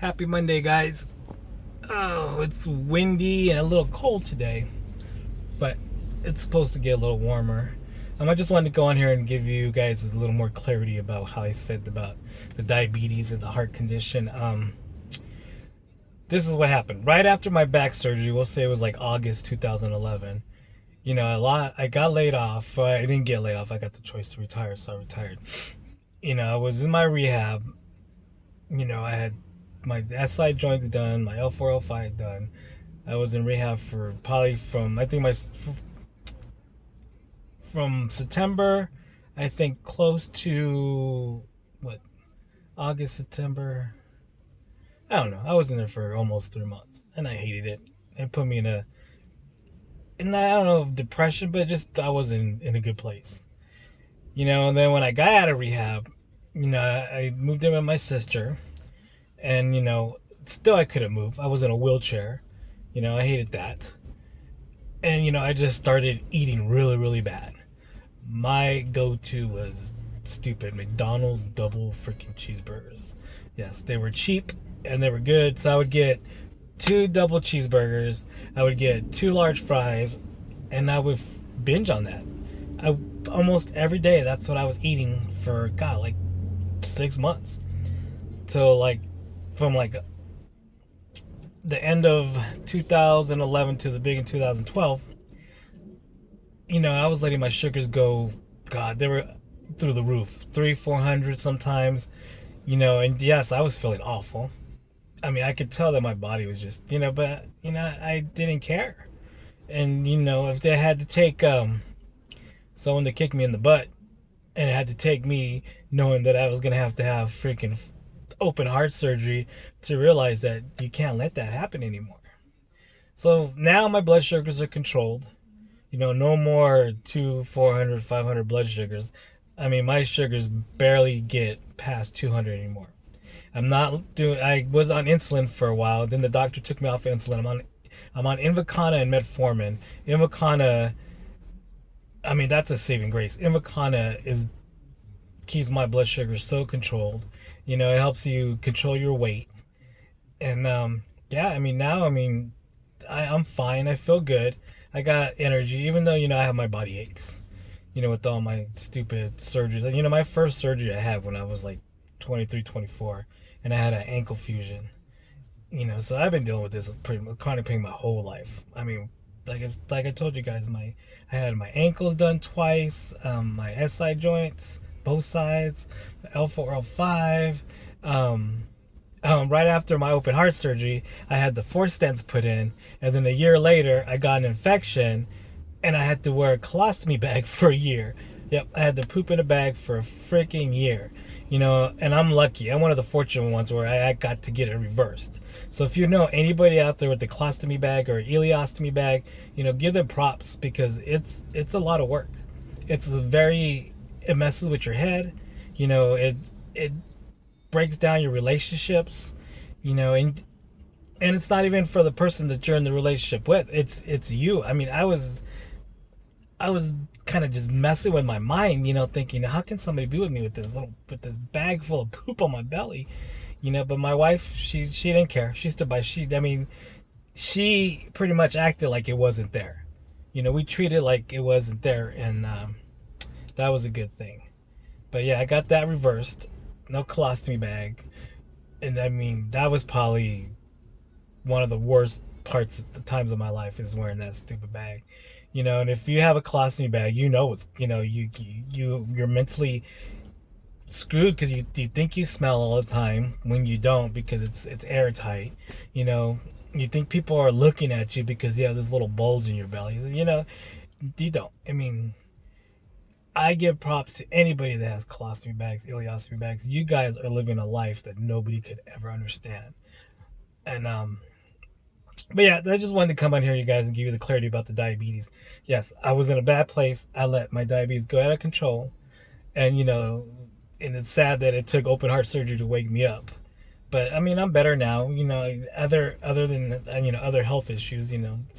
Happy Monday, guys. Oh, it's windy and a little cold today, but it's supposed to get a little warmer. I just wanted to go on here and give you guys a little more clarity about how I said about the diabetes and the heart condition. This is what happened right after my back surgery. We'll say it was like August 2011. I got laid off. I didn't get laid off. I got the choice to retire, so I retired. I was in my rehab. I had my SI joints done, my L4, L5 done. I was in rehab for probably from September, I think close to what, August, September. I don't know. I was in there for almost 3 months, and I hated it. It put me I don't know, depression, but just I wasn't in a good place. And then when I got out of rehab, I moved in with my sister, and still I couldn't move. I was in a wheelchair. I hated that. And I just started eating really, really bad. My go-to was stupid McDonald's double freaking cheeseburgers. Yes, they were cheap and they were good. So I would get two double cheeseburgers, I would get two large fries, and I would binge on that. I almost every day. That's what I was eating for like 6 months. So from the end of 2011 to the beginning of 2012, I was letting my sugars go. God, they were through the roof, 400 sometimes. And yes, I was feeling awful. I mean, I could tell that my body was just, but I didn't care. And if they had to take someone to kick me in the butt, and it had to take me knowing that I was gonna have to have freaking open heart surgery to realize that you can't let that happen anymore. So now my blood sugars are controlled. No more 400, 500 blood sugars. I mean, my sugars barely get past 200 anymore. I was on insulin for a while. Then the doctor took me off insulin. I'm on Invicana and metformin. Invicana, I mean, that's a saving grace. Invicana keeps my blood sugar so controlled. It helps you control your weight. And yeah, I mean, now, I'm fine. I feel good. I got energy, even though, I have my body aches, with all my stupid surgeries. My first surgery I had when I was like 23, 24, and I had an ankle fusion. So I've been dealing with this pretty much chronic pain my whole life. I mean, like I told you guys, I had my ankles done twice, my SI joints, both sides, the L4, L5. Right after my open heart surgery, I had the 4 stents put in, and then a year later, I got an infection, and I had to wear a colostomy bag for a year. Yep, I had to poop in a bag for a freaking year. And I'm lucky. I'm one of the fortunate ones where I got to get it reversed. So if you know anybody out there with the colostomy bag or ileostomy bag, give them props, because it's a lot of work. It messes with your head. It breaks down your relationships, and it's not even for the person that you're in the relationship with. It's you. I mean, I was kind of just messing with my mind, thinking, how can somebody be with me with this bag full of poop on my belly, But my wife, she didn't care. She stood by. She pretty much acted like it wasn't there. We treated it like it wasn't there, and that was a good thing. But yeah, I got that reversed. No colostomy bag, and I mean, that was probably one of the worst parts at the times of my life, is wearing that stupid bag. And if you have a colostomy bag, it's you're mentally screwed, because you think you smell all the time when you don't, because it's airtight. You think people are looking at you because you have this little bulge in your belly. You don't. I mean, I give props to anybody that has colostomy bags, ileostomy bags. You guys are living a life that nobody could ever understand. And but yeah, I just wanted to come on here, you guys, and give you the clarity about the diabetes. Yes, I was in a bad place. I let my diabetes go out of control, and and it's sad that it took open heart surgery to wake me up. But I mean, I'm better now. Other than other health issues.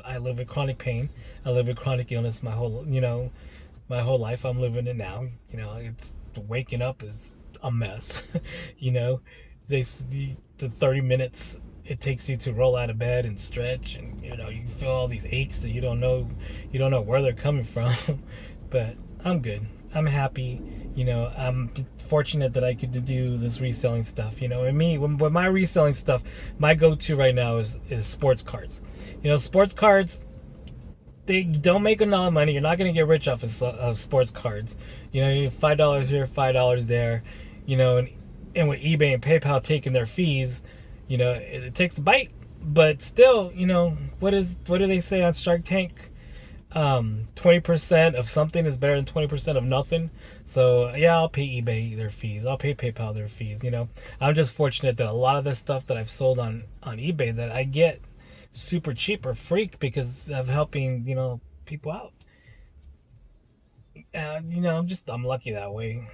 I live with chronic pain. I live with chronic illness my whole life. I'm living it now. It's waking up is a mess. the 30 minutes it takes you to roll out of bed and stretch, and you feel all these aches that you don't know where they're coming from. But I'm good. I'm happy. I'm fortunate that I get to do this reselling stuff. And me, when my reselling stuff, my go-to right now is sports cards. Sports cards, they don't make a lot of money. You're not going to get rich off of sports cards. You $5 here, $5 there. And with eBay and PayPal taking their fees, it takes a bite. But still, what do they say on Shark Tank? 20% of something is better than 20% of nothing. So yeah, I'll pay eBay their fees. I'll pay PayPal their fees. I'm just fortunate that a lot of the stuff that I've sold on eBay that I get super cheap or freak because of helping people out. I'm lucky that way.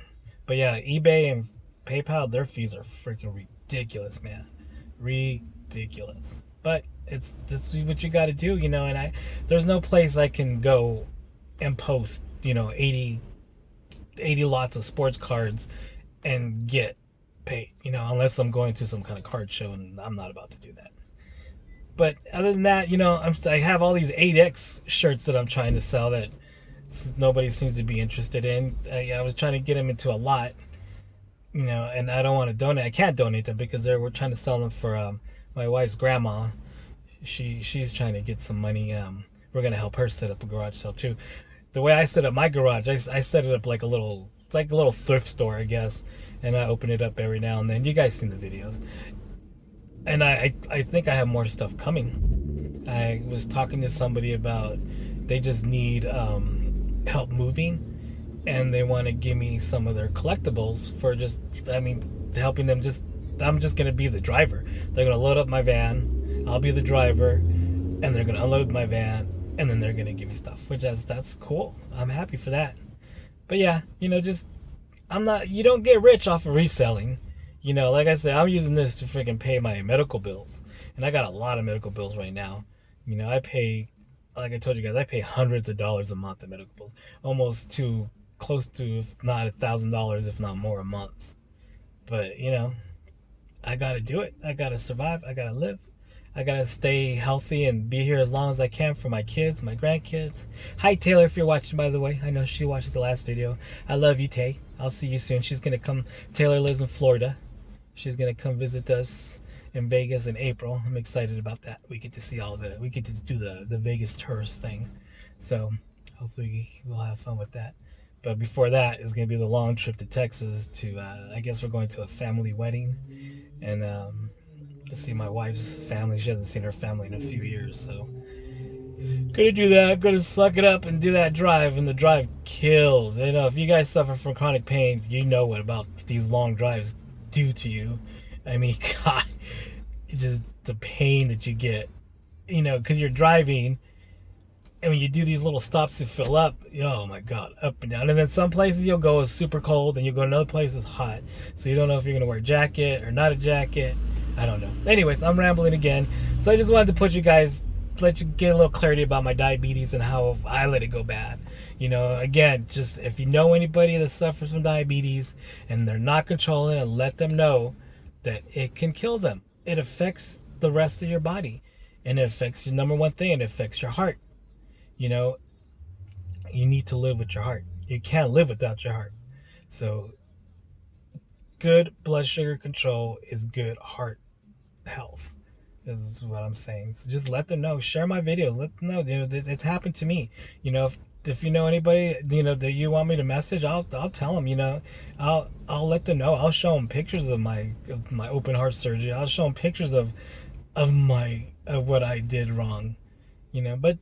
But yeah, eBay and PayPal, their fees are freaking ridiculous, man. Ridiculous. But it's this is what you got to do, and there's no place I can go and post 80 lots of sports cards and get paid, unless I'm going to some kind of card show, and I'm not about to do that. But other than that, I have all these 8X shirts that I'm trying to sell that nobody seems to be interested in. I was trying to get them into a lot, and I don't want to donate. I can't donate them because we're trying to sell them for my wife's grandma. She's trying to get some money. We're gonna help her set up a garage sale too. The way I set up my garage, I set it up like a little thrift store, I guess, and I open it up every now and then. You guys seen the videos, and I think I have more stuff coming. I was talking to somebody about they just need help moving, and they want to give me some of their collectibles for helping them. I'm just gonna be the driver. They're gonna load up my van, I'll be the driver, and they're gonna unload my van, and then they're gonna give me stuff, which that's cool. I'm happy for that. But yeah, just I'm not. You don't get rich off of reselling. Like I said, I'm using this to freaking pay my medical bills, and I got a lot of medical bills right now. I pay, like I told you guys, I pay hundreds of dollars a month in medical bills, almost to close to, if not $1,000, if not more, a month. But I gotta do it. I gotta survive. I gotta live. I gotta stay healthy and be here as long as I can for my kids, my grandkids. Hi Taylor, if you're watching, by the way. I know she watches the last video. I love you, Tay. I'll see you soon. She's gonna come. Taylor lives in Florida. She's gonna come visit us in Vegas in April. I'm excited about that. We get to see we get to do the Vegas tourist thing. So hopefully we'll have fun with that. But before that is going to be the long trip to Texas to, I guess we're going to a family wedding. And see my wife's family. She hasn't seen her family in a few years. So, gonna do that. Gonna suck it up and do that drive. And the drive kills. If you guys suffer from chronic pain, you know what about these long drives do to you. I mean, God, it's just the pain that you get. Because you're driving. And when you do these little stops to fill up, oh my God, up and down. And then some places you'll go is super cold, and you'll go to another place is hot. So you don't know if you're going to wear a jacket or not a jacket. I don't know. Anyways, I'm rambling again. So I just wanted to let you get a little clarity about my diabetes and how I let it go bad. Again, just if you know anybody that suffers from diabetes and they're not controlling it, let them know that it can kill them. It affects the rest of your body. And it affects your number one thing, it affects your heart. You need to live with your heart. You can't live without your heart. So good blood sugar control is good heart health, is what I'm saying. So just let them know. Share my videos. Let them know. It's happened to me. If you know anybody that you want me to message, I'll tell them. I'll let them know. I'll show them pictures of my open heart surgery. I'll show them pictures of what I did wrong. But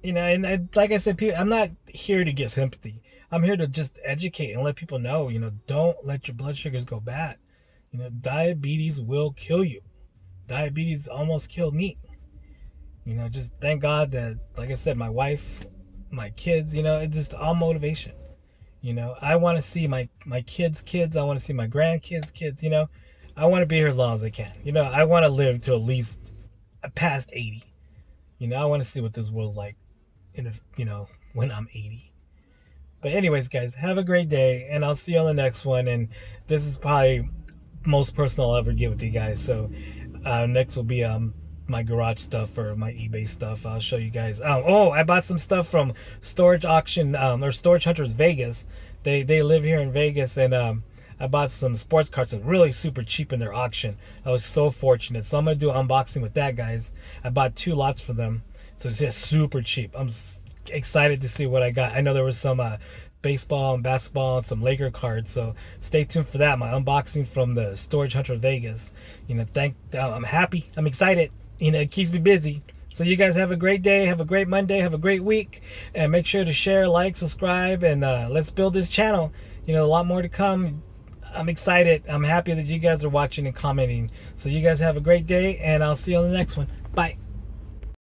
and like I said, I'm not here to get sympathy. I'm here to just educate and let people know, don't let your blood sugars go bad. Diabetes will kill you. Diabetes almost killed me. Just thank God that, like I said, my wife, my kids, it's just all motivation. I want to see my kids' kids. I want to see my grandkids' kids. I want to be here as long as I can. I want to live to at least past 80. I want to see what this world's like when I'm 80. But anyways, guys, have a great day, and I'll see you on the next one. And this is probably most personal I'll ever give it to you guys. So next will be my garage stuff or my eBay stuff. I'll show you guys. Oh, I bought some stuff from Storage Auction or Storage Hunters Vegas. They live here in Vegas, and I bought some sports cards really super cheap in their auction. I was so fortunate. So I'm gonna do an unboxing with that, guys. I bought 2 lots for them, so it's just super cheap. I'm excited to see what I got. I know there was some baseball and basketball and some Laker cards, so stay tuned for that. My unboxing from the Storage Hunter Vegas. I'm happy. I'm excited. It keeps me busy. So you guys have a great day, have a great Monday, have a great week, and make sure to share, like, subscribe, and let's build this channel. A lot more to come. I'm excited. I'm happy that you guys are watching and commenting. So you guys have a great day, and I'll see you on the next one. Bye.